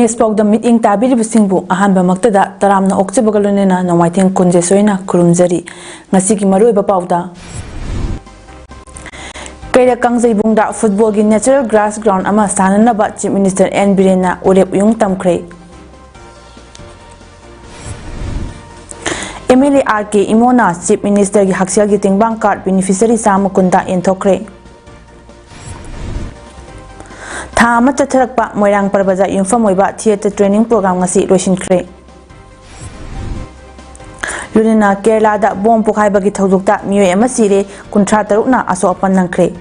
Next PAODAM meeting tabiribsingbu ahanba maktada taramna okchabagalonena nomaiting konjesoina kurumjari ngasigi maruiba pauda Kaira Kangzaibungda football gi natural grass ground ama sananaba Chief Minister N Birena urep yung tamkre MLA RK Imona Chief Minister gi haksial gi tingbang card beneficiary samukunda enthokre Thama Chatharakpa Moirang Parbaja Yumfam Oiba Theatre Training Program ngasi loisinkhre Lunina Kerala da bom pokhaibagi thodukta mioi ama sire kunthra tarukna aso apan nangkhre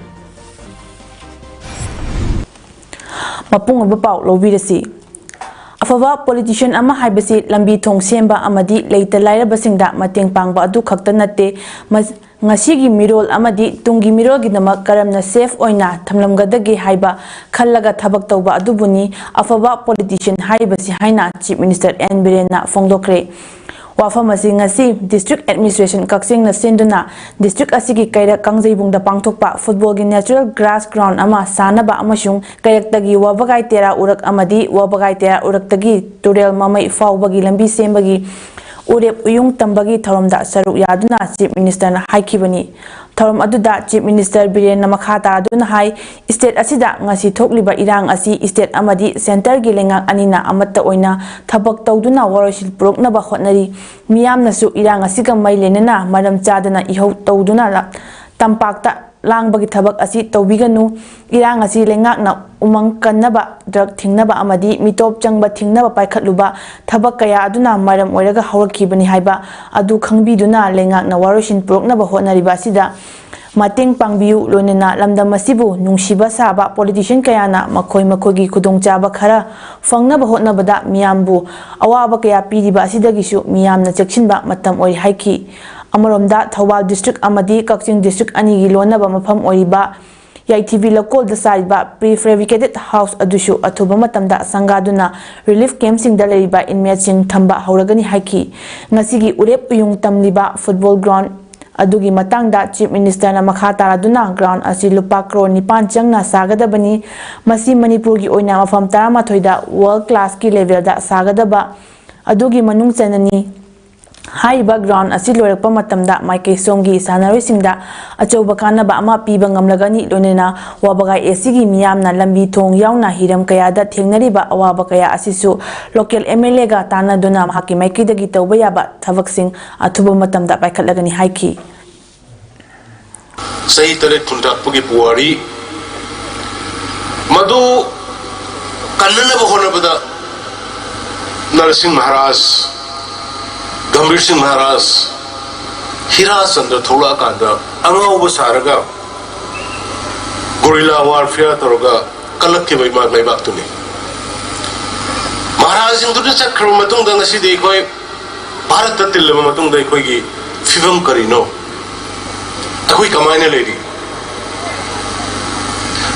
Mapung ba pau lobirasi Afaba politician ama haibasi lambi thong semba amadi leita lairabasingda mateng pangba adu khakta natte ngasigi mirol amadi tungi mirol gi namak karamna safe oina thamlamgadagi haiba khallaga thabak tawba adubuni afaba politician haibasi haina Chief Minister N Birena fongdokre wafamasi ngasi district administration kaksing na senduna district asigi kaira Kangzaibungda pangthokpa football gi natural grass ground ama sanaba amasung kayaktagi wabagai tera urak amadi wabagai tera uraktagi turel mamai fawbagi lambi sembagi urep uyung tambagi tharomda saruk yaduna Chief Minister na haikibani tharom aduda Chief Minister Birena makhata aduna hai state asida ngasi thokliba irang asi state amadi center gi lengak anina amatta oina thabak tawduna warosil proknaba hotnari miyamnasu irang asiga mailenena maram chadana ihau tawduna tampakta langbagi thabak asi tawbiganu irang asi lengakna umang kannaba drug thingnaba amadi mitop changba thingnaba paikhatluba thabak kaya aduna maram oiraga hawrakibani haiba adu khangbiduna lengakna warosin proknaba hotnariba sida mateng pangbiu lonena lamdam masibu nungsiba saba politician kayana makhoi makhogi khudongchaba khara fangnaba hotnabada miyambu awaba kaya piriba asidagisu miyamna cheksinba matam oi haiki Amoromda Thawal district amadi Kakching district anigi lonaba mafam oiba YTV local da saiba prefabricated house adushu athuba matamda sangaduna relief camp sing da leriba inmates thamba hauragani haiki ngasigi urep uyung tamliba football ground adugi matangda Chief Minister na makha taraduna ground asi lupa crore 9 changna sagadabani masi Manipur gi oina mafam 13 da world class ki level da sagadaba adugi manung chanani Haiba ground asi loirakpa matamda maikei songi sanaroisingda achouba kanaba ama piba ngamlagani lonena wabagai esigi miyamna lambi thong yauna hiram kayada thengnariba awaba kaya asisu local MLA ga tanaduna mahaki maikidagi tawba yaba thabaksing athuba matamda paikhatlagani haiki sahi tare thundakpugi puari madu kannana bahonabada Narsingh Maharaj Gambhir Singh Maharaj Hira Chandra thola kanda angauba saraga guerrilla warfare toroga kalakki bai ma bai baktuni Maharaj Singh du chakram matung da ngasi de koi Bharat ta tilma matung da koi gi fivam karino akoi kamaina ledi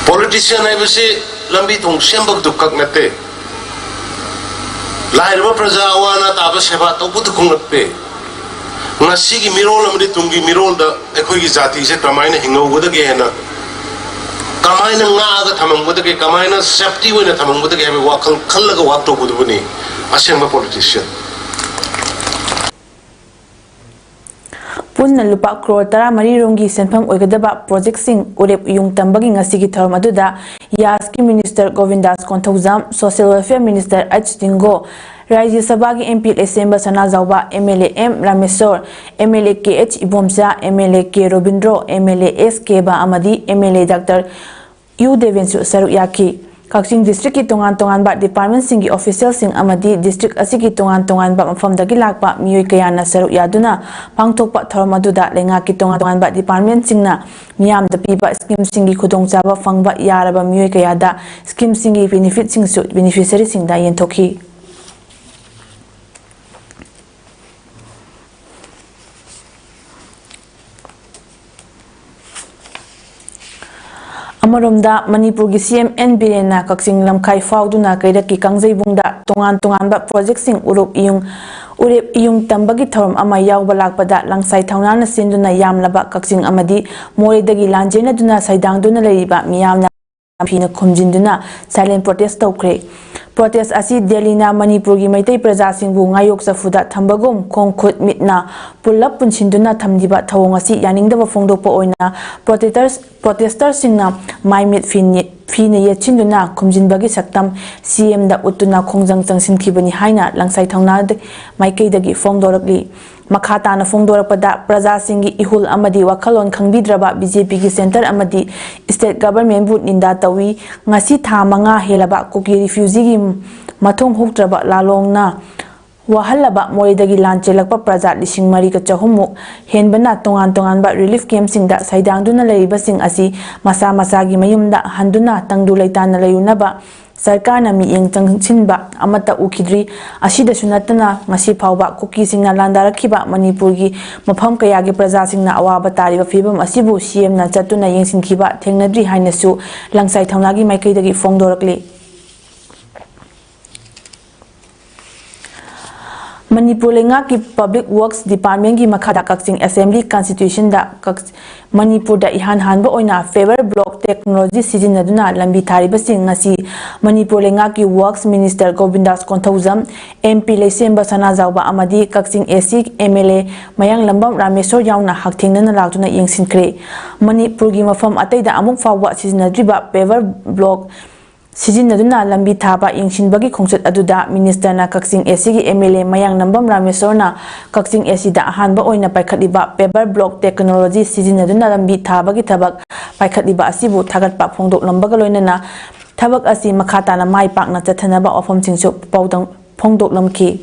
politician ai base lambi thong sembak dukak nate Lairba praja awana taba seba tawbudu khunglappe ngasigi mirol amri tungi mirol da ekhoi jati se kamaina hingaugoda ge na kamaina nga ga thamanggoda ge kamaina safety oina thamanggoda ge be wakhal khallaga wapto budubuni asengba politician Punna lupa crore 13 rongi senpham oigadaba project sing urep yung tambagi ngasigi tharom aduda Yaski Minister Govindas Konthojam Social Welfare Minister H Dingo Rajya Sabha gi MP Assembly Sana Zawba MLA M Rameswar MLA KH Ibomsa MLA K Robindro MLA S Keba amadi MLA Dr U Devensu Saruk Yaki Kakching district ki tongan ba department singi official sing amadi district asigi tongan ba mafam dagi lakpa mioi kayana saruk yaduna pangthokpa tharom aduda lenga ki tongan ba department singna miyam da piba scheme singi khudongchaba fangba yaraba mioi kayada scheme singi benefit singsu beneficiary singda yenthokhi Amaromda Manipur gi CM N Birena Kakching lamkhai fauduna kairaki Kangzaibungda tongan ba project sing urep iyung tambagi tharom ama yawba lakpada langsai thaunana sinduna yamlaba Kakching amadi moridagi lanjena duna saidang duna leriba miyamna Pina Kumjinduna silent protest tawkre Protest asi Delhi na Manipur gi maitai praja singbu ngayok safuda thambagum khongkhut mitna pullap punchinduna thamdiba thawong asi yaningdaba fongdokpa oina protesters singna maimit fine yechinduna khumjinbagi saktam CM da utuna khongjang changsinkibani haina langsai thongna maikaidagi fongdorakli makata na fongdorakpada praja singi ihul amadi wakhalon khangbidraba BJP gi center amadi state government bu ninda tawi ngasi tha manga helaba kuki refugee gi mathong hoktraba lalongna wahalaba moridagi lanchelakpa praja lising mari ka chahumuk henbana tongan ba relief camp singda saidangduna leiba sing asi masa gi mayumda handuna tangdu leitana layunaba sarkar na miyeng changchinba amata ukidri asida sunatana ngasi phawba kuki singna landarakhiba Manipur gi mafam kaya gi praja singna awaba tariba fibam asibu CM na chatuna yengsinkhiba thengnadri hainasu langsai thawnagi maikaidagi fongdorakli Manipur lenga ki Public Works Department gi makhada Kakching Assembly Constitution da Manipur da ihan hanba oina favor block technology sijinaduna lambi thariba sing ngasi Manipur lenga ki Works Minister Govindas Konthaujam MP Leisemba Sanajawba amadi Kakching AC MLA Mayang Lambam Ramesor yauna hakthengna laktuna yengsinkre Manipur gi mafam ataida amuk fawwa sijinadriba favor block Sijinaduna lambi thaba yengsinbagi khongchut aduda minister na Kakching AC gi MLA Mayang Nambam Ramesorna Kakching AC da ahanba oina paikhatiba paper block technology sijinaduna lambi thabagi thabak paikhatiba asibu thagatpa phongdok lambaga loinana thabak asi makhata na mai pakna chathanaba ofam chingchu PAODAM phongdok lamki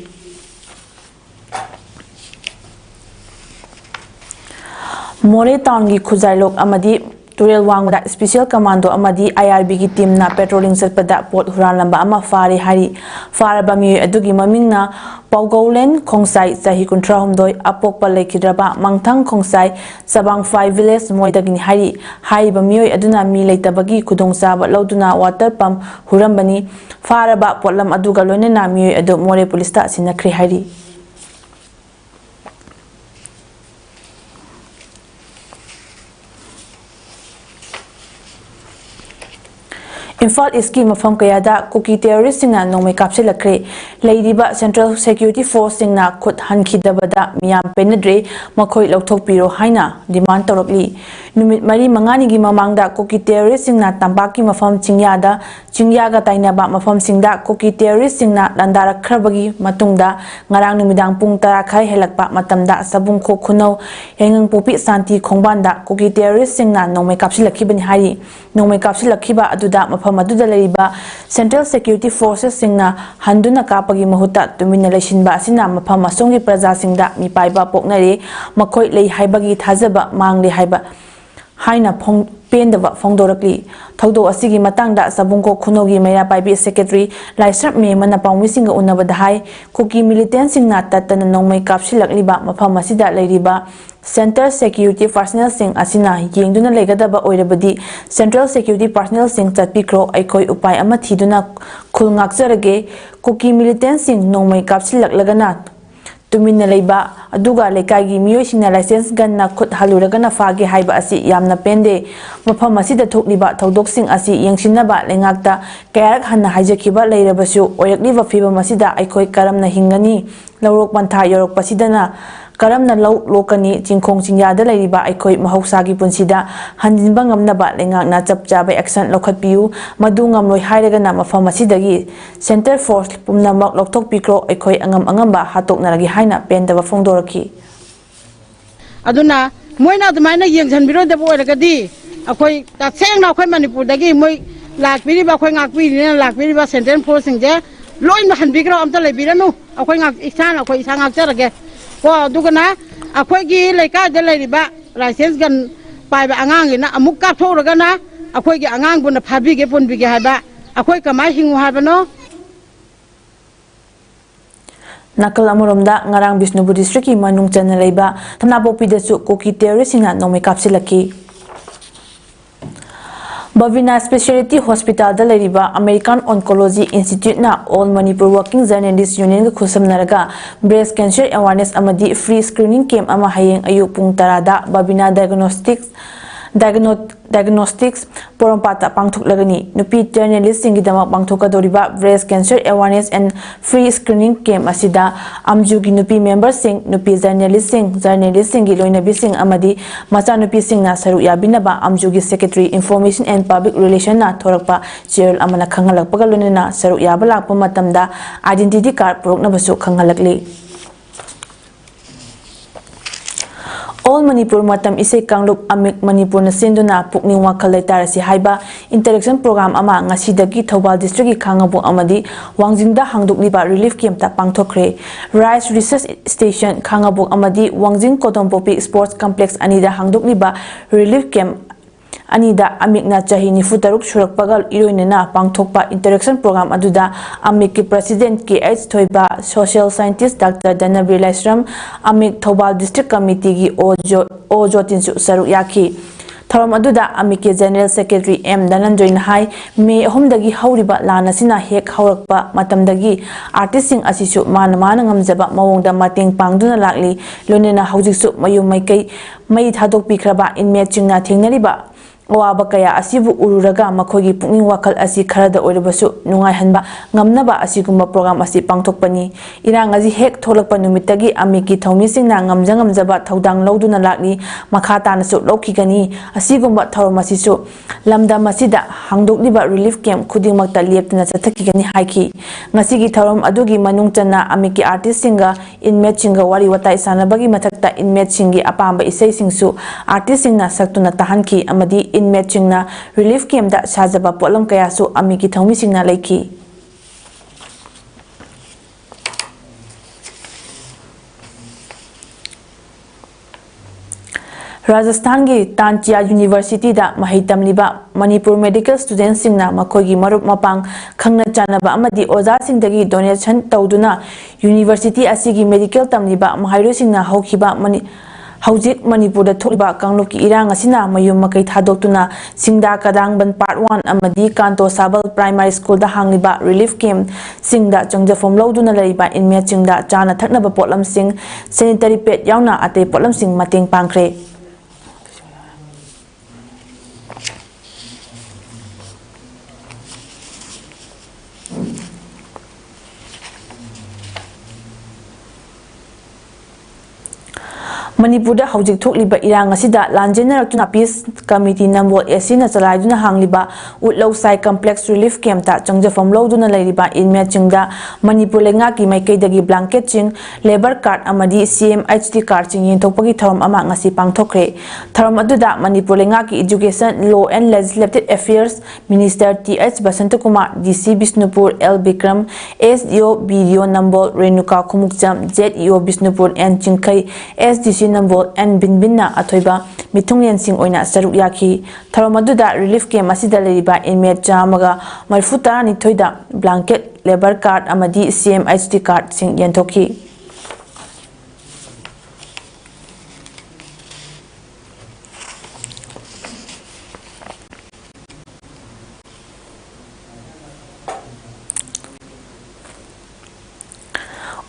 More town gi khujailok amadi Turel Wangda Special Commando amadi IRB gi team na patrolling satpada pot huran lamba ama fari hari faraba mi adugi mamingna Paugolen Khongsai Sahi Kuntra Homdoi Apokpa Lekidraba Mangthang Khongsai Sabang 5 Village Moidagini hari hariba mioi aduna mi leitabagi khudongchaba loduna water pump hurambani faraba potlam aduga loinena mioi adu more police ta sinakri hari Infal East ki mafam kayada kuki terrorist singna nongmai kapsilakre leidiba Central Security Force singna khut hankhidabada miyam penadre makhoi lauthokpiro haina demand tawrakli numit mari mangani gi mamangda kuki terrorist singna tambaki mafam chingyaga tainaba mafam singda kuki terrorist singna landarak khrabagi matungda ngarang numidang pung 10 khai helakpa matamda sabung kho khunau hengang popi santi khongbanda kuki terrorist singna nongmai kapsilakibani hari nongmai kapsilakhiba aduda mafam aduda leiba Central Security Forces singna handuna kapagi mahuta tumina leishinba asina mafam asongi praja singda mipaiba poknari makhoi lei haibagi thajaba mangli haiba haina pendaba fongdorakli thaudo asigi matangda sabungko khunogi meya paibi secretary laisap me mana pawmi singa unabada hai kuki militant singna tatana nongmai kapsilakliba mafam asida leiriba Center Security Personnel sing asina yengduna legadaba oirabadi Central Security Personnel sing chatpikro aikoi upai ama thiduna khulngakjarage kuki militant sing nongmai kapsilaklagana tumina leiba aduga lekai miyoi singna license ganna khut haluragana fage haiba asi yamna pende mafam asida thokliba thodok sing asi yengsinaba lengakta kayak hanna haijakiba leirabasu oyakliba fiba masida aikoi karamna hingani lawrok pantha yorok pasidana karamna lokani chingkhong chingyada leiriba aikoi mahausagi punsida hanjinba ngamnaba lengakna chapchaba action lokhatpiu madu ngamloi hairagana mafam asidagi center force pumnamak lokthokpikro aikoi angamba hatoknaragi haina pendaba fongdoraki aduna moina admaina yengsan biro debo eragadi akoi taksengna akoi Manipur dagi moi lakpiriba akoi ngakpirina lakpiriba center force singje loin ma hanbigro amta lebiranu akoi ngak isana akoi isang akjarage ko dugana akoi gi leika de leiriba license gan paiba angangina amuk ka thoragana akoi gi angang buna phabige ponbige haba akoi kamai hingu habano Nakal amuromda ngarang Bishnupur district ki manung chana leiba thanapopi dasu kuki terrorist singna nongmai kapsilaki Bavina Specialty Hospital da leiriba American Oncology Institute na All Manipur Working Journalists Union ga khusamnaraga breast cancer awareness amadi free screening camp ama hayeng ayuk pung 10 da Bavina Diagnostics diagnostics Porompata Pangthuklagani Nupi journalist Singidama Pangthukadoriba breast cancer awareness and free screening camp asida amjugi nupi members sing nupi journalist singi loinabi sing amadi macha nupi singna saru yabinaba amjugi secretary information and public relation na thorakpa chair amana khangalakpaga lonena saru yaba lakpa matamda identity card poroknabasu khangalakli All Manipur Matam Isay Kanglup Amik Manipur na sinduna pukning wakal tarasi haiba interaction program ama ngasidagi Thobal district Khangabu amadi Wangjingda hangdukliba relief camp ta pangthokre Rice Research Station Khangabu amadi Wangjing Kotompopi Sports Complex anida hangdukliba relief camp Anida Amikna Chahi Nifutaruk Surakpagal Iroinena Pangthokpa Interaction Program Aduda Amik President KH Thoiba Social Scientist Dr. Danabri Laisram Amik Thobal District Committee gi Ojo Tinsu Saruk Yaki Thoram Aduda Amik General Secretary M Dananjoin Hai May Homdagi Hauriba Lana Sina Hek Haurakpa Matamdagi Artisting Asisu Mana Ngamzaba Mawongda Mating Pangduna Lakli Lonena Haujiksu Mayu Maikai Mai Thadok Pikraba in Mechingna Tingnariba Waba kaya asibu ururaga makogi punging wakal asi kharada oirabasu nungai hanba ngamnaba asigumba program asi pangthokpani irang aji hek tholakpa numitagi amiki thomising na ngamjaba thodang loduna lakni makha tanasu lokhigani asigumba thoromasisu lamda masida hangdokliba relief camp khudingmakta leptuna chathakigani haiki ngasigi thorom adugi manungchana amiki artist singa inmate singa wari watai sanabagi mathakta inmate singi apamba isai singsu artist singna saktuna tahanki amadi inmate chingna relief camp da sajaba polam kaya su amiki thomi singna laiki Rajasthan ki Tantia University da mahitam liba Manipur medical students singna makogi marup mapang khangna chanaba amadi oza singdagi donation tawduna university asigi medical tamliba mahairu singna hokhiba Haujik Manipur Tholiba Kangluki Irang Asina Mayum Makai Thadokuna Singda Kadangban Part 1 Amadi Kanto Sabal Primary School da Hangliba Relief Camp Singda Changjafom Loduna Laiba Inmate Singda Chana Thaknaba Potlam Sing Sanitary Pad Yauna Ate Potlam Sing Mating Pangkre Manipur da Haujik Thokliba Irang Asida Lanjenaratuna Peace Committee Number AC na Chalaiduna Hangliba Utlausai Complex Relief Camp ta Changjafom Loduna Lairiba Inmate Chingda Manipur Lenga ki Maikaidagi Blanket Ching Labor Card Amadi CMHD Card Ching Yentokpagi Thorom ama ngasi pangthokre Thorom aduda Manipur Lenga ki Education Law and Legislative Affairs Minister TH Basantakumar DC Bisnupur L Bikram SDO BDO Number Renuka Khumukcham ZEO Bisnupur N Chingkai SDC Number and Binbinna Atoiba Mitungyan Sing Oina Saruk Yaki Thoromaduda Relief Camp Asida Leriba Inmate Jamaga Marfuta Nitoida Blanket Labor Card Amadi CMHD Card Sing Yantoki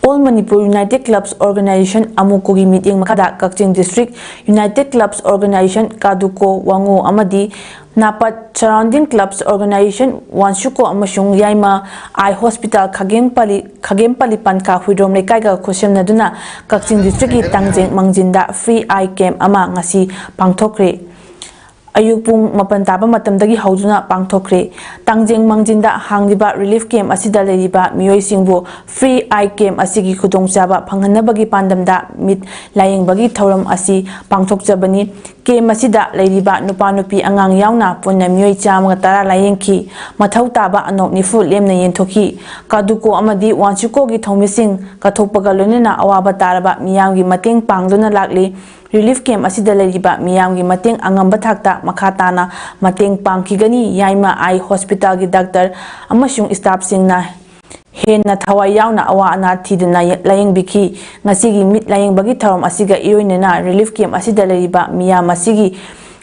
All Manipur United Clubs Organization Amukogi meeting Makada Kakching District United Clubs Organization Kaduko Wango Amadi Napat Surrounding Clubs Organization Wanshuko Amashung Yaima Eye Hospital Khagempali Panka Huidrom Lekaiga Khosem Naduna Kakching District Tangjeng Mangjinda Free Eye Camp Ama Ngasi Pangthokre Ayupung Mapantaba Matamdagi Hauduna Pangthokre Tangjeng Mangjinda Hangliba Relief Camp Asida Leriba Miyoi Singbu Free Eye Camp Asigi Khudongchaba Panghanabagi Pandamda Mit Laying Bagi Thoram Asi Pangthokjabani Camp Asida Leriba Nupa Nupi Angang Yauna Punna Miyoi Chamga Tara Layengki Mathau Taba Anok Nifu Lemna Yentoki Kaduko Amadi Wanchuko gi Thomising Kathokpaga Lonena Awaba Taraba Miyamgi Mateng Pangduna Lakli Relief Camp Asida Leriba Miyamgi Mateng Angamba Thakta Makhatana Mateng Pangkigani Yaima Eye Hospital gi Doctor Amashung Staff Singna Henna Thawai Yauna Awa Ana Thiduna Layeng Biki Ngasigi Mit Layeng Bagi Thorom Asiga Iroinena Relief Camp Asida Leriba Miyam Asigi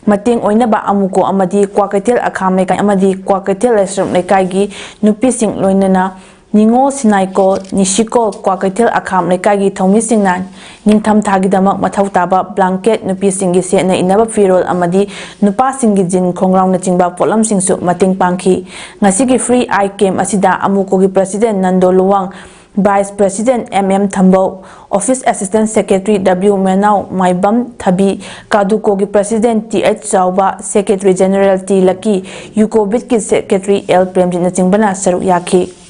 Mating Oinaba Amuko Amadi Kwakatel Akham Lekai Amadi Kwakatel Lesram Lekai gi Nupi Sing Loinena Ningo Sinaiko Nishiko Kwakatil Akam Lekagi Tomi Singnan Ningtam Tagidamak Matau Taba Blanket Nupi Singi Siena Inaba Firol Amadi Nupa Singi Jin Kongrang Nachingba Polam Singsu Mating Pangki Ngasigi Free I came Asida Amukogi President Nando Luwang Vice President MM Thambo, Office Assistant Secretary W Menau Maibam Thabi, Kadukogi President TH Chauba, Secretary General T Lucky, Yukobit ki Secretary L Premjit Nachingbana Saru Yaki.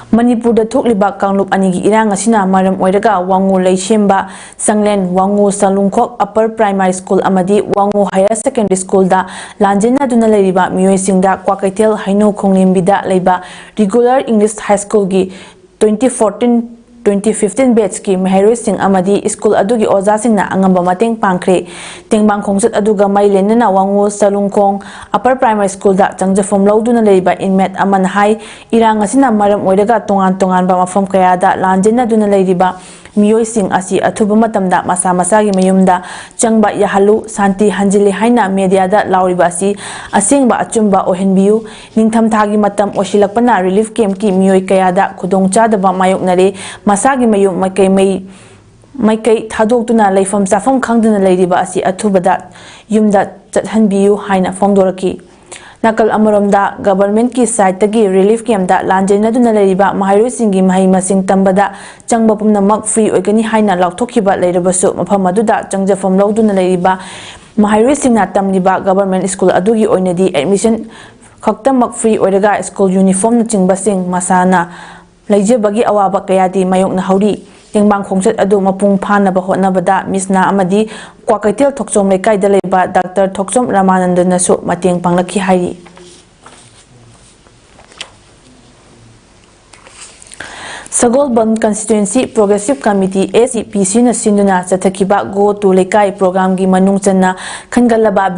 Manipur da thokliba kanglup anigi irang asina maram oiraga Wangu Leishemba Sanglen Wangu Salungkhok Upper Primary School amadi Wangu Higher Secondary School da lanjena duna leiriba miyoi singda Kwakaitel Haino Khonglimbida leiba Regular English High School gi 2014-2015 batch ki Mahairoi Singh amadi school adugi oza singna angamba mateng pangkhre tengbang khongsat aduga mai lenna Wangu Salungkhong Upper Primary School da changjafom lauduna leiba inmate aman hai irang asina maram oiraga tongan ba mafam kaya da lanjena duna leiriba miyoi sing asi athuba matamda masa masagi mayumda changba yahalu santi hanjili haina media da lauriba asi asingba achumba ohenbiu ningtham thagi matam osilakpana relief camp ki miyoi kaya da khudongcha da ba mayoknare masagi mayum maikai thadokuna leifam chafam khangduna leiriba asi athuba da yumda chathanbiu haina fongdoraki Nakal Amoromda government ki side tagi relief camp da lanjena duna leiriba Mahairoi Singi Mahai Masing Tambada Changba Pumnamak free oigani haina lauthokiba leirabasu mafam aduda changjafam lauduna leiriba Mahairoi Singna tamliba government school adugi oinadi admission khaktamak free oiraga school uniform na chingbasing masana leijebagi awaba kayadi mayokna hauri Tengbang khongsat adu mapung phanaba hotnabada misna amadi Kwakaitel Thokchom Lekai da leiba Dr. Thokchom Ramanandan su mateng panglaki hairi Sagolban Constituency Progressive Committee ACPC na sinduna chathakiba Go to Lekai program gi manung channa khangalaba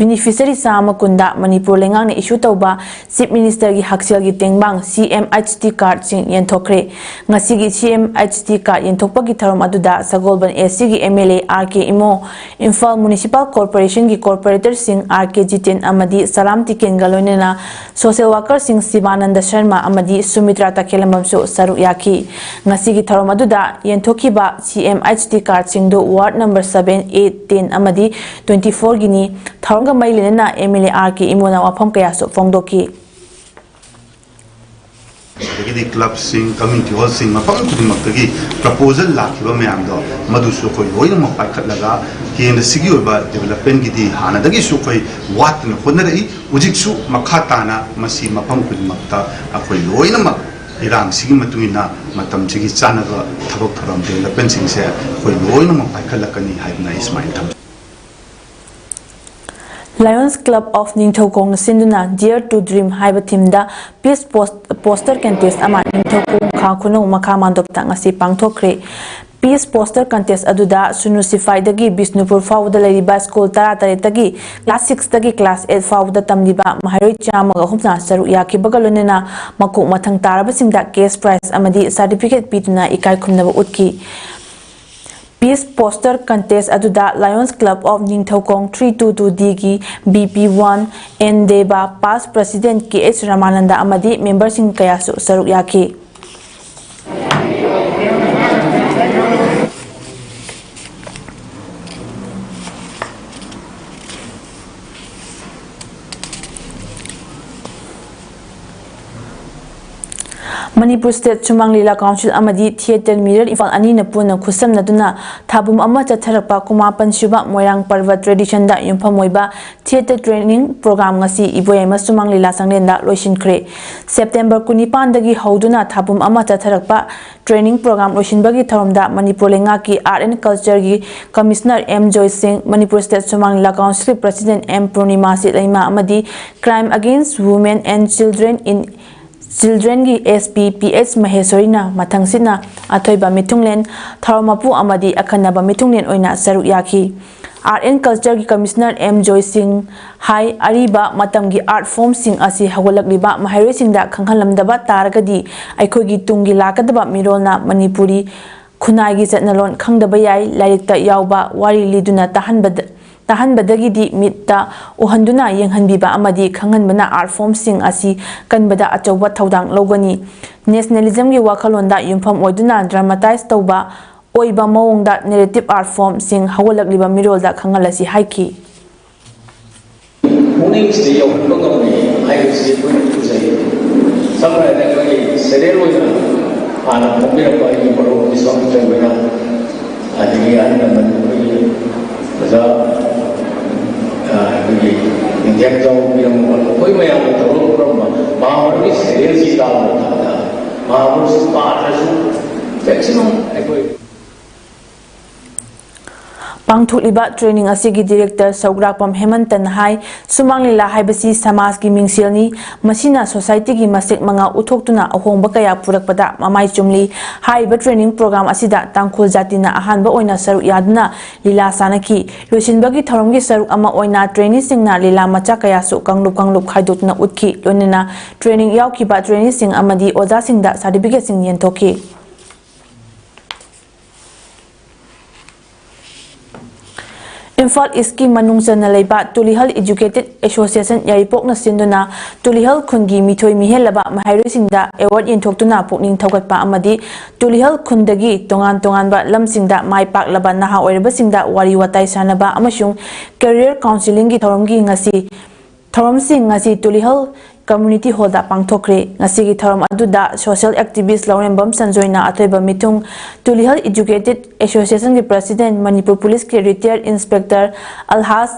beneficiary sama kunda Manipur lengang ne issue tauba Chief Minister gi haksel gi tengbang CMHT card sing yenthokre ngasi gi CMHT card yenthokpa gi tharom aduda Sagolban AC gi MLA RK Imo Imphal Municipal Corporation gi corporator sing RK Jiten amadi Salam Tiken galoinena social worker sing Sivananda Sharma amadi Sumitra Takelamam so saru yaki ngasi gi tharom aduda yenthokiba CMHT card sing do ward number 7 8 10 amadi 24 gini Tharonga mailena MLA RK Imona wafam kaya so fongdoki the club sing community hall sing mafam kudimaktagi proposal lakhiba mayam do madusu khoi loina mapai khatlaga ken sigi oba development gidi hanadagi su khoi wat na honari ujiksu makhatana masi mafam kudimakta akhoi loina mak irang sigi matungina matam sigi chanaga thabok tharam development sing se khoi loina mapai khalakani haibna ismail tham Lions Club of Ningthokong Sinduna Dare to Dream haiba teamda peace poster contest ama Ningthokong kha khunung makha mandopta ngasi pangthokre peace poster contest aduda Sunusify dagi Bisnupur fawda leiriba school tara tagi class 6 dagi class 8 fawda tamliba Mahairoi chamaga humna saru yaki bagalonena makuk mathang taraba singda case prize amadi certificate pituna ikai khumnaba utki Peace Poster Contest aduda Lions Club of Ningthokong 322D ki BP1 Ndeba Past President KH Ramananda amadi member sing kaya saruk yaki Manipur State Chumang Lila Council amadi Theatre Mirror Ifal ani na puna khusam naduna thabum ama chatharakpa kumapan shuba moirang parva tradition da yumpham moiba theatre training program ngasi iboyama Chumang Lila sanglen da loisinkhre September 19 dagi hoduna thabum ama chatharakpa training program loisinbagi tharomda Manipur lenga ki art and culture gi commissioner M Joy Singh Manipur State Chumang Lila Council President M Purnima Silaima amadi crime against women and children gi SP PH Maheshwarina mathangsina athoiba mitunglen tharomapu amadi akhanaba mitunglen oina saru yaki Art and Culture gi Commissioner M Joy Singh hai ariba matam gi art form sing asi hagolakliba Mahairoi singda khanghalamdaba taragadi aikhogi tungi lakadaba mirolna Manipuri khunai gi chatnalon khangdaba yai lairikta yauba wari liduna tahanbadagidi mitta uhanduna yenghanbiba amadi khanganbana art form sing asi kanbada achauba thaudang logani nationalism gi wakhalonda yumpham oiduna dramatize tauba oiba mawongda narrative art form sing hawalagliba mirolda khangalasi haiki morning stay of Bangami, I see going to say somewhere that way, Serena, and a popular by the Moro is on the way. I think I am the inject of we have the road from Mahmoud is seriously down. Mahmoud's partners, maximum. Pangthukliba training asigi director Saugrakpam Hemantan hai sumanglila haibasi samaj gi mingsilni masina society gi masik manga uthoktuna ahongba kaya purakpada mamai chumli haiba training program asida tangkhul jatina ahanba oina saru yaduna lila sanaki losinbagi thoromgi saru ama oina training singna lila macha kaya su kanglup khaidotna utkhi lonena training yaukiba training sing amadi oja singda certificate sing yentoki Infal iski manungsan laiba Tulihal Educated Association yaripokna sinduna Tulihal khungi mithoi mihelaba mahairuisingda award yenthoktuna pokning thaugatpa amadi Tulihal khundagi tongan ba lamsingda maipaklaba naha oirabasingda wari watai sanaba amasung career counseling gi thoromgi ngasi Tulihal community hall da pangthokre ngasi gi thorom aduda social activist Laurembam Sanjoina athoiba mitung Tulihal Educated Association gi president Manipur Police ki retired inspector Alhas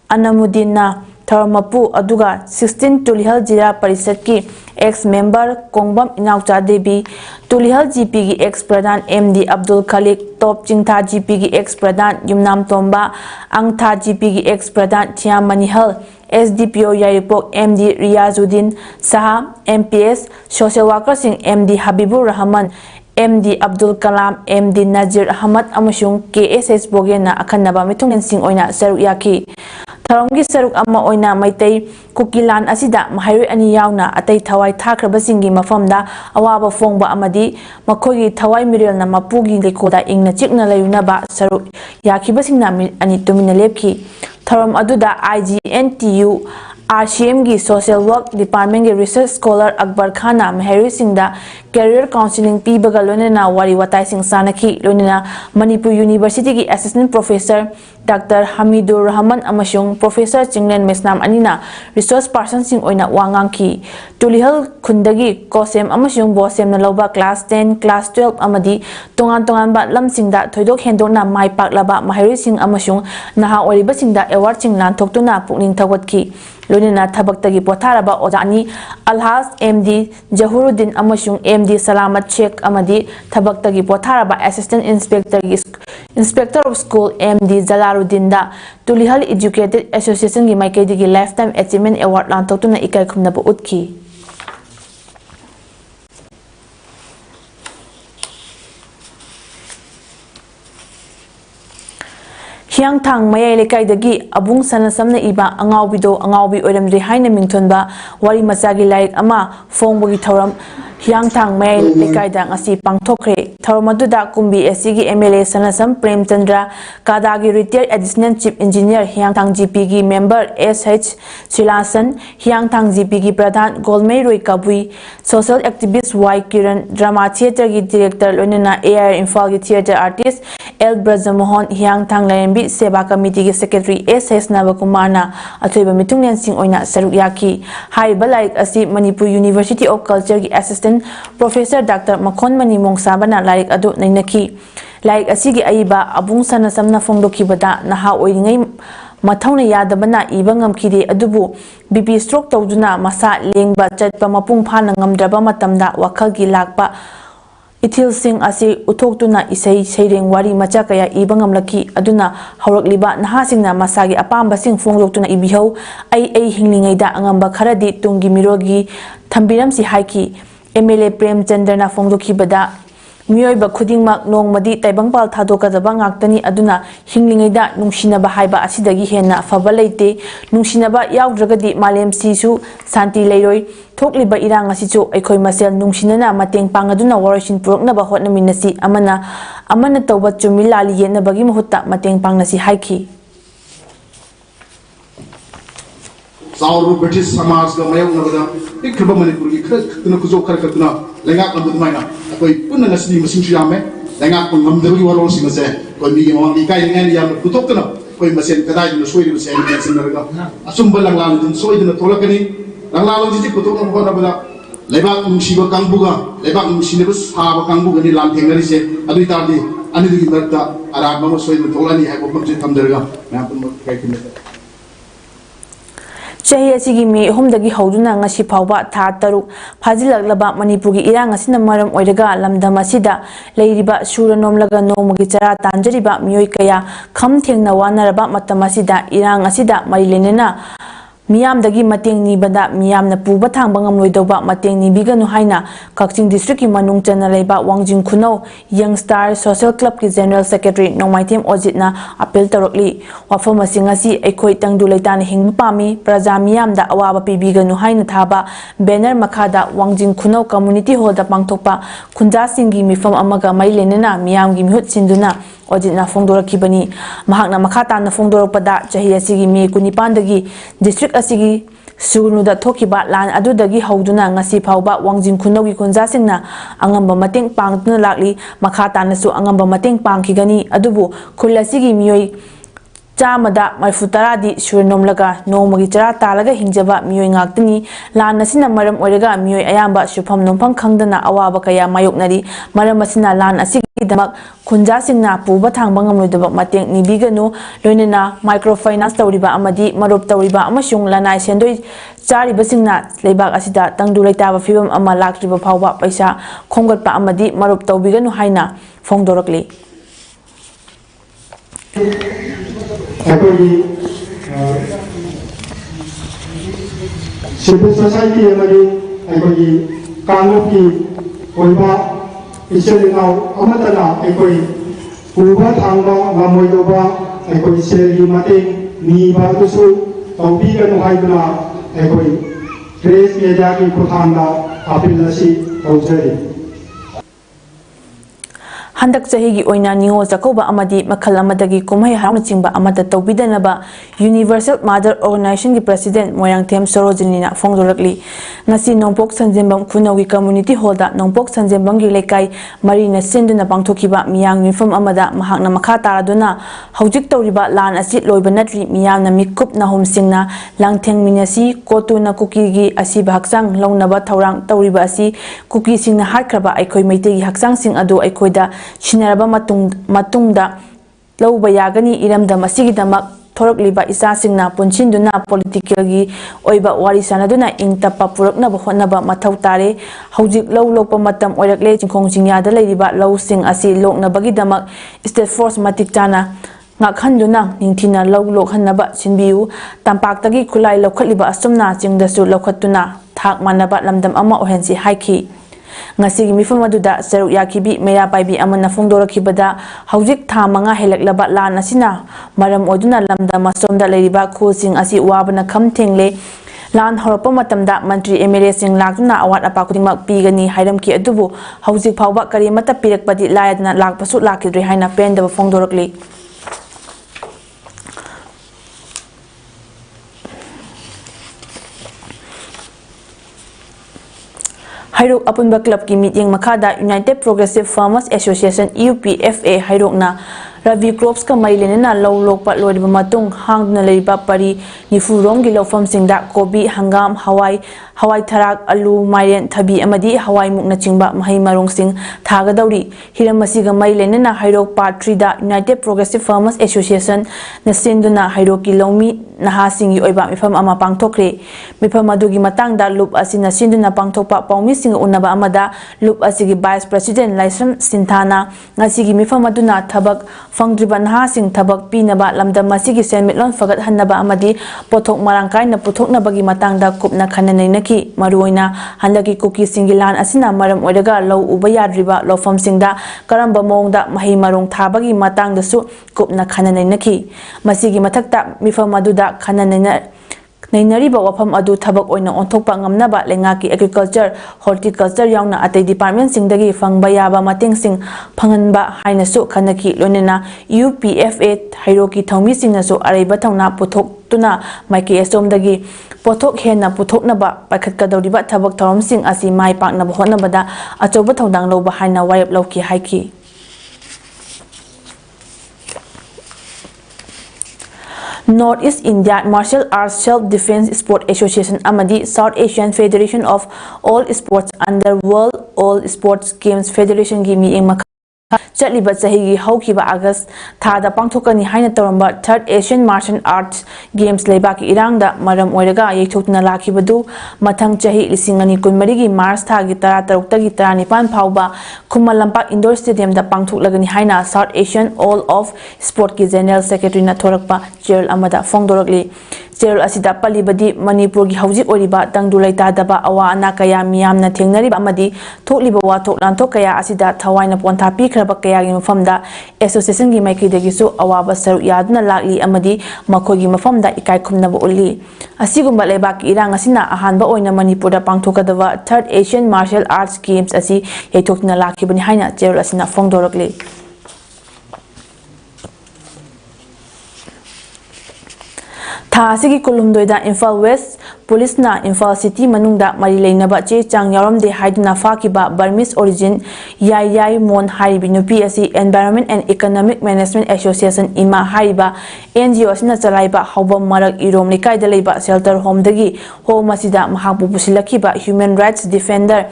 Anamuddinna thoromapu aduga 16 Tulihal Jira Parisad ki ex member Kongbam Inaucha Devi Tulihal GP gi ex pradhan MD Abdul Khalik Top Chingtha GP gi ex pradhan Yumnam Tomba Angtha GP gi ex pradhan Thiam Manihal SDPO Yaripok MD Riyazuddin Saha MPS Social Worker Singh MD Habibur Rahman MD Abdul Kalam MD Nazir Ahmad amasung KSS Bogena akhanaba mitungen sing oina saruk yaki Tharomgi saruk ama oina maitai kukilan asida mahairoi ani yauna atai thawai thakrabasingi mafamda awaba fongba amadi makhogi thawai mirelna mapugi lekoda ingna chikna layunaba saruk yakibasingna ani tumina lepki Tharom aduda IGNTU RCM gi Social Work Department gi Research Scholar Akbar Khana Meheru Singda Career Counseling pibaga lonena wari watai sing sanaki lonena Manipur University gi Assistant Professor Dr. Hamidur Rahman amasung Professor Chinglen Mesnam anina resource person sing oina wangangki Tulihal khundagi kosem amasung bosem na loba class 10 class 12 amadi tongan ba lamsingda thoidok hendona mai paklaba Meheru Sing amasung naha oriba singda award chinglan thoktuna pukning thawatki Lonena Thabaktagi Potharaba Ojani Alhas MD Jahuruddin amasung MD Salamat Sheikh amadi Thabaktagi Potharaba Assistant Inspector of School MD Jalaluddin da Tulihal Educated Association gi maikaidigi Lifetime Achievement Award lan tawtuna ikai khumnaba utki Hiang thang mayai lekai dagi abung sanasamna iba angaubi oiramdri haina mingthonba wari masagi laik ama fongbogi thoram hiang thang mayai lekai da ngasi pangthokre thoromaduda kumbi SC gi MLA sanasam Premchandra kadagi retired additional chief engineer hiang thang GP gi member SH Silasan hiang thang GP gi pradhan Golmei Roy Kabui social activist Y Kiran drama theater gi director lonena AR Infal gi theater artist L Brajamohan hiang thang layembi Seba Committee gi Secretary SS Navakumarna athoiba mitunglen sing oina saruk yaki haiba laik asi Manipur University of Culture gi Assistant Professor Dr. Makhon Mani Mongsabana laik adu nainaki laik asi gi aiba abung sanasamna fongdokibada naha oiringai mathawna yadabana iba ngamkhide adubu BP stroke tawduna masa lengba chatpa mapung phana ngamdraba matamda wakhal gi lakpa Ithil Singh asi uthokhtuna isai seireng wari macha kaya iba ngamlaki aduna haurakliba nahasingna masagi apamba sing fongdoktuna ibihau ai hinglingaida angamba kharadi tungi mirogi thambiramsi haiki MLA Premchandra na fongdokibada Mioiba khudingmak nongmadi taibangpal thadokadaba ngaktani aduna hinglingaida nungsinaba haiba asidagi henna faba leite nungsinaba yaudregadi malem sisu santi leiroi thokliba irang asichu aikoi masel nungsinana mateng pangaduna warosin puroknaba hotnaminasi amana tawba chumilali yenabagi mahutta mateng pangnasi haiki चाउर British समाज का मायोंगनबदा पिख्रबा मणिपुर की खरखना खुजो खरखना लेंगाक नबुदमाइना अकोई पुन्ना नसनी मसिंगसु यामे लेंगाक ngam warol sinase koi mi ngi kai ngen yam putokkana koi masen kadai no soiri se ni sinaraga asumba langlang din soidina tolakani langlang ji putokna bana bala lebak musiba kangbuga lebak musine saba kangbuga ni lam thengari se adui tardi ani di barta arab ma soidina tolani hai ko pamje thamdaraga na pun kai kin Chahi asigi mi homdagi hauduna ngasi phawba tha taruk phajilaklaba Manipur gi irang asina maram oiraga lamdam asida leiriba suranomlaga nomagi chara tanjariba miyoi kaya kham thengna wanaraba matam asida irang asida marilenena miyamdagi mateng nibada miyamna puba thangba ngamloidauba mateng nibiganu haina Kakching district ki manung chana leiba Wangjing Khunau Young Star Social Club ki General Secretary Nongmaithem Ojitna appeal tarakli wafam asingasi aikoi tangdu leitana hingba pami praja miyamda awaba pibiganu haina thaba banner makhada Wangjing Khunau Community Hall da pangthokpa khunja singgi mifam amaga mailenena miyamgi mihut sinduna Ojitna fongdorakibani mahakna makhata na fongdorakpada chahi asigi mi kunipandagi district asigi sugunuda thokiba lan adudagi hauduna ngasi phawba Wangjing Khunau gi kunjasingna angamba mateng pangtuna lakli makhata nasu angamba mateng pangkhigani adubu khulasigi miyoi chamada marfutara di suranomlaga nomagi chara talaga hingjaba miyoi ngaktini lan asina maram oiraga miyoi ayamba sufam nomphang khangdana awaba kaya mayoknari maram asina lan asigi damak khunjasingna puba thangba ngamloidaba mateng nibiganu loinena microfinance tawriba amadi marop tawriba amasung lanai sendoi charibasingna leibak asida tangdu leitaba fibam ama lakriba phawba paisa khongatpa amadi marop tawbiganu haina fongdorakli civil society amadi aikoi kangup ki oiba iselingau amatana aikoi puba thangba ngamoidoba aikoi selgi mateng niba dusu tawbiganu haiduna aikoi press media ki kuthanda apil asi tawjari Handak chahigi oina ningo jakoba amadi makhal amadagi kumhai harna chingba amata tawbidanaba Universal Mother Organization gi President Moyangthem Sarojini na fongdorakli ngasi Nongpok Sanjembam Khunau Community Hall da Nongpok Sanjembam gi lekai marina senduna pangthokiba miyang nifam amada mahakna makha taraduna haujik tawriba lan asi loiba natri miyamna mikup na homsingna langtheng minasi kotu na kuki gi asi bahaksang launaba thaurang tawriba asi kuki singna harkraba aikoi meite gi haksang sing adu aikoida Shinaraba matungda lauba yagani iramdam asigidamak thorakliba isasingna punchinduna political gi oiba wari sanaduna ingtapa puraknaba hotnaba mathau tare haujik lokpa matam oirakle chingkhong jingyada leiriba lawsing asi loknabagi damak state force matik chana ngakhanduna ningthina lokhanaba sinbiu tampaktagi khulai lokhatliba asumna chingdasu lokhatuna thak manaba lamdam ama ohensi haiki ngasigi mifam aduda saruk yakibi meya paibi amana fongdorakibada haujik tha manga helaklaba lan asina maram oduna lamda masomda leiriba khulsing asi wabana khamthengle lan horapa matamda mantri MLA sing lakna awat apa kudingmak pigani hairamki adubu haujik phawba karimata pirakpadi layadna lakpasu lakidri haina pendaba fongdorakli Hairok Apunba Club ki meeting makada United Progressive Farmers Association UPFA Hairokna Ravi Crops ka mailenena lawlokpa loiba matung hangna leiba pari nifurong gi lawfam singda kobi hangam hawai tharak alu mairen thabi amadi hawai mukna chingba mahai marong sing thaga dauri hiramasi ga mailenena Hairok Part 3 da United Progressive Farmers Association na senduna Hairok ki lawmi naha singi oiba mifam ama pangthokre mifam adugi matangda loop asina senduna pangthokpa paumi sing unaba amada loop asigi Vice President Laisam Sinthana ngasigi mifam aduna thabak fangdriba naha sing thabak pinaba lamdam masigi senmitlon fagat hannaba amadi pothok marangkai na puthoknabagi matangda kupna khananainaki maruoina handaki kuki singilan asina maram oiraga law uba yadriba lawfam singda karamba mongda mahi marong thabagi matangda su kupna khananainaki masigi mathakta mifam aduda khananaina Nainariba wafam adu thabak oina onthokpa ngamnaba lengaki agriculture horticulture yauna atei department singdagi fangba yaba mateng sing phanganba hainasu khanaki lonena UPFA Hairoki thongmi singnasu areiba thongna puthok tuna maiki asomdagi pothok henna puthoknaba paikhatkadoriba thabak tharamsing asi mai paknaba hotnabada achoba thodang loba haina warep lauki haiki Northeast India Martial Arts Self-Defense Sport Association amadi South Asian Federation of All Sports under World All Sports Games Federation gi mieng makha Chatliba Sahigi Haukiba August Thada Pangthokani Haina Toramba 3rd Asian Martial Arts Games Lebaki Irangda Maram Oiraga Yekthokna Lakibadu Mathang Chahi Lisingani Kunmarigi Mars Thagi Tara Taruktagi Taranipan Phauba Kumalampak Indoor Stadium da Pangthoklagani Haina South Asian All of Sport ki General Secretary na Thorakpa Cheryl Amada Fongdoragli Cheryl Asida Palibadi Manipur gi Hauji Oriba Tangdulai Tadaba Awa Ana Kaya Miyamna Thengnariba Amadi Thokliba Wathok Lanthok Kaya Asida Thawaina Ponthapi Kaya gi mafamda association gi maikidagi su awaba saru yaduna lakli amadi makhogi mafamda ikai khumnaba ulli asigumba lebak irang asina ahanba oina manipurda pangthokadaba 3rd Asian Martial Arts Games asi yaithokna lakhibani haina Cheryl asina fongdorokli Tha asigi kulumdoida Imphal West Police na Imphal City manungda mari leinaba che chang yaramde haiduna fakiba Burmese origin Yai Mon haribi nupi asi Environment and Economic Management Association ima hariba NGO asina chalaiba hauba marak irom lekai da leiba shelter home dagi home asida mahabu pusilakiba human rights defender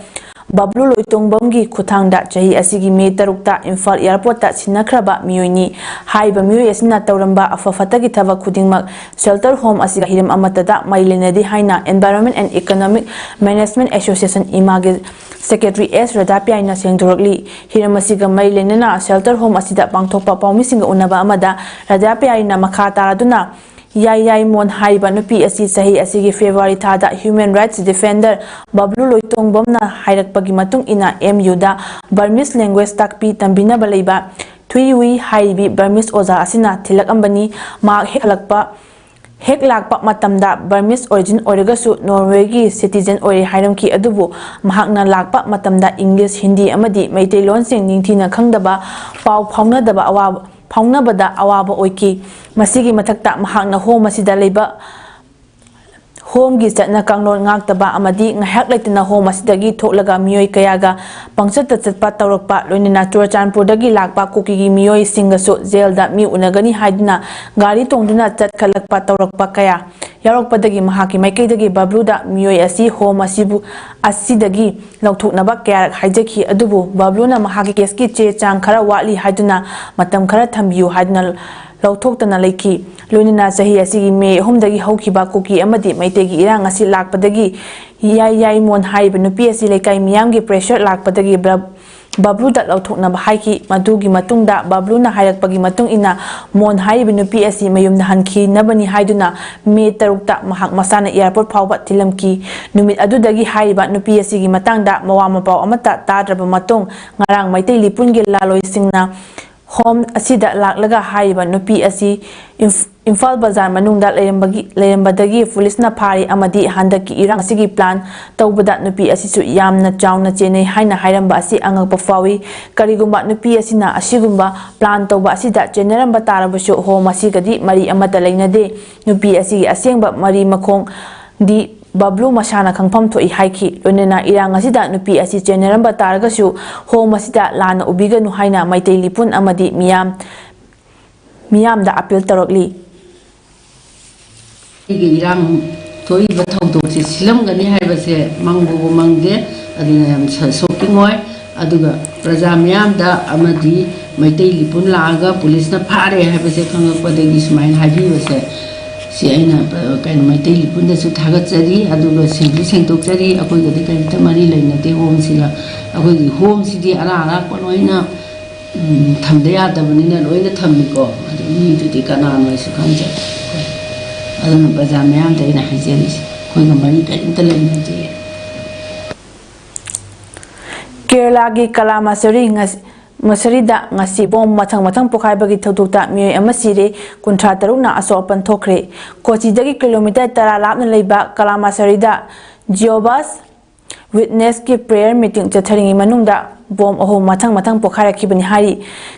Bablu Loitongbamgi Kuthangda Chahi Asigi May Tarukta Imphal Airport ta sinakraba miyoini haiba miyoy asina tauramba afafatagi thabak khudingmak shelter home asiga hiram amatada mailenadi haina Environment and Economic Management Association image Secretary S Radapyaina Sengdorokli hiram asiga mailenana shelter home asida pangthokpa pawmisinga unaba amada Radapyaina makha taraduna Yai Mon haiba nupi asi sahi asigi February thada human rights defender Bablu Loitongbamna hairakpagi matung ina MU da Burmese language takpi tambina balaiba Thuiwi haibi Burmese oza asina thilak ambani ma hek lakpa matamda Burmese origin oiragasu Norway gi citizen oi hairamki adubu mahakna lakpa matamda English Hindi amadi Meiteilon sing ningthina khangdaba pau phaunadaba awaba Paunabada awaba oiki masigi mathakta mahakna home asida leiba home gi chatna kanglon ngaktaba amadi ngahak leitna home asidagi thoklaga miyoi kayaga pangchat chatpa tawrakpa loinina Churachandpur dagi lakpa koki gi miyoi singasu jail da mi unagani haidna gari tongduna chatkhalakpa tawrakpa kaya yarokpadagi mahaki maikaidagi babluda miyoi asi home asibu asidagi lauthoknaba kaya haijaki adubu babluna mahaki keski che chang khara wali haiduna matam khara thambiu haidna lauthokdana leiki loinina sahi asigi me homdagi haukiba koki amadi maitegi irang asi lakpadagi Yai Mon haiba nupi asi lekai miyamgi pressure lakpadagi Bablu da lauthokna haiki madugi matungda Babluna hairakpagi matung ina Mon haibi nupi asi mayumna hanki nabani haiduna me tarukta mahak masana airport phauba thilamki numit adudagi haiba nupi asigi matangda mawama pau amata tadraba matung ngarang maitai lipungi laloi singna home asida laklaga haiba nupi asi Imphal Bazar manungda leirambadagi police na phari amadi handaki irang asigi plan tawbada nupi asisu yamna chawna chenei haina hairamba asi angakpa fawi karigumba nupi asina asigumba plan tawba asida cheneramba tarabasu home asigadi mari amata leinade nupi asigi asengba mari makhong di Bablu masana khangpham thoi haiki loinena irang asida nupi asi cheneramba taragasu home asida lana ubiganu haina maitei lipun amadi miyam da appeal tarokli irang thoi bathong si silam gani haibase mangbu mangge adina yam shopping hoy aduga praja miyam da amadi maitei lipun laaga police na phare haibase khangakpadagi smain habi base si aina kain maitei lipun da su thagat chari aduga sengtok chari akoi gadi kain tamari laina te home siga akoi home sidi ara konoina thamde yadabani na loina thammiko adu ni ti kana noi su khanja aduna baza mayam da ina hajelis khoi mari ka intalan je Kerala gi Kalamasari Masarida ngasi bom mathang pokhai bagi thodukta miyoi amasire kuntra taruna asopan thokre Kochi dagi kilometer 10 lapna leiba Kalamasarida Geobus witness ki prayer meeting chatharingi manungda bom ahom mathang pokharakibani hari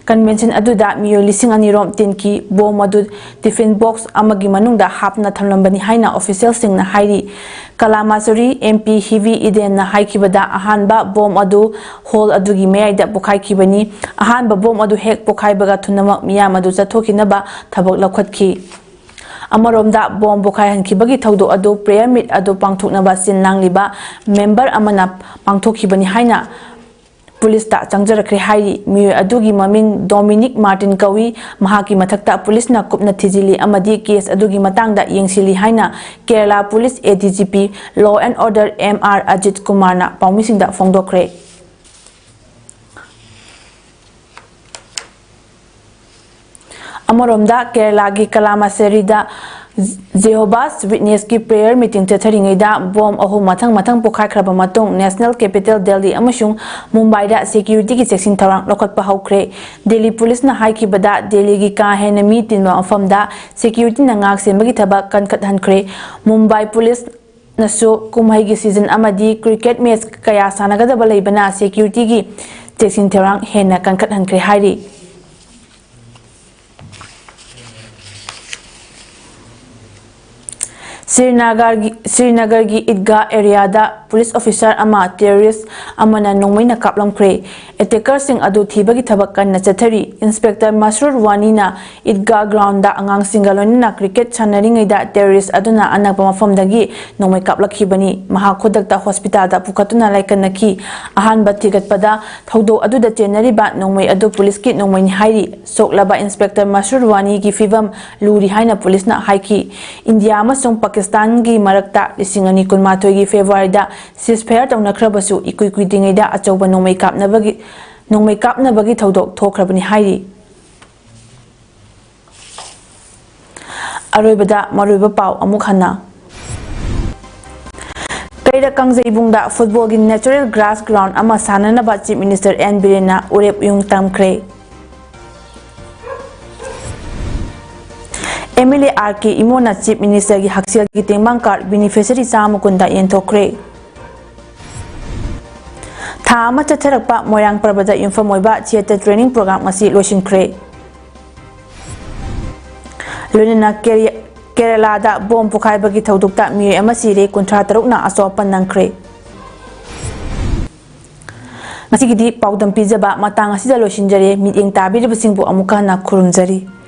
convention aduda miyo lising anirom tinki bom adu tiffin box amagi manungda hapna thamlambani haina official singna hari Kalamasuri MP Hivi Iden na haikibada ahanba bom adu hall adugi meaida pokhaikibani ahanba bom adu hek pokhaibaga thunamak miyam adu chathokinaba thabak lakhotki Amaromda bom bokai hankibagi thaudo adu prayer meet adu pangthoknaba sin nangliba member amana pangthokibani haina police ta changjarakre hairi mi adugi maming Dominic Martin Kawi mahaki mathakta police na kupna thijili amadi case adugi matangda yengsili haina Kerala Police ADGP Law and Order MR Ajit Kumar na paumisingda fongdokre Amoromda Kerala gi Kalamaseri da Jehovah's Witness ki prayer meeting chatharingai da bom ahum mathang pokhai khraba matung National Capital Delhi amasung Mumbai da security ki checking tharang lokotpa haukre Delhi police na haiki bada Delhi gi ka hena mi tinwa afam da security na ngak sembagi thaba kankhat hankre Mumbai police nasu kumhai gi season amadi cricket match kaya sanagadaba leibana security gi checking tharang hena kankhat hankre hairi Srinagar gi Idga area da police officer ama terrorist amana nongmai na kaplam kre attacker sing adu thibagi thabak kan na chathari Inspector Masrur Wani na Idga ground da angang singaloni na cricket chanaringai da terrorist aduna anakpa mafam dagi nongmai kaplakhibani maha khodak da hospital da pukatuna laikan naki ahan ba thigat pada thaudo adu da chenari ba nongmai adu police ki nongmai ni hairi soklaba Inspector Masrur Wani gi fibam luri haina police na haiki India amasung Pakistan gi marakta lisingani kunmathoi gi February da ceasefire tawnakhrabasu ikui dingai da achauba nongmai kapnabagi thodok thokrabani hairi aroibada maruiba pau amuk hana Kaira Kangjaibungda football gi natural grass ground ama sananaba Chief Minister N Birena urep yung tamkre MLA RK Imona Chief Minister gi Haksel gi Tengmang card beneficiary Samukunda yenthokre Thama chatharakpa Moirang Prabada Yumfamoiba theater training program ngasi loisinkre Lunina Kerala da bom pokhaibagi thaudukta mi amasire kontra tarukna asopan nangkre Masigidi paudam pijaba matang asida loisinjare miting tabiribasingbu amuka na khurumjari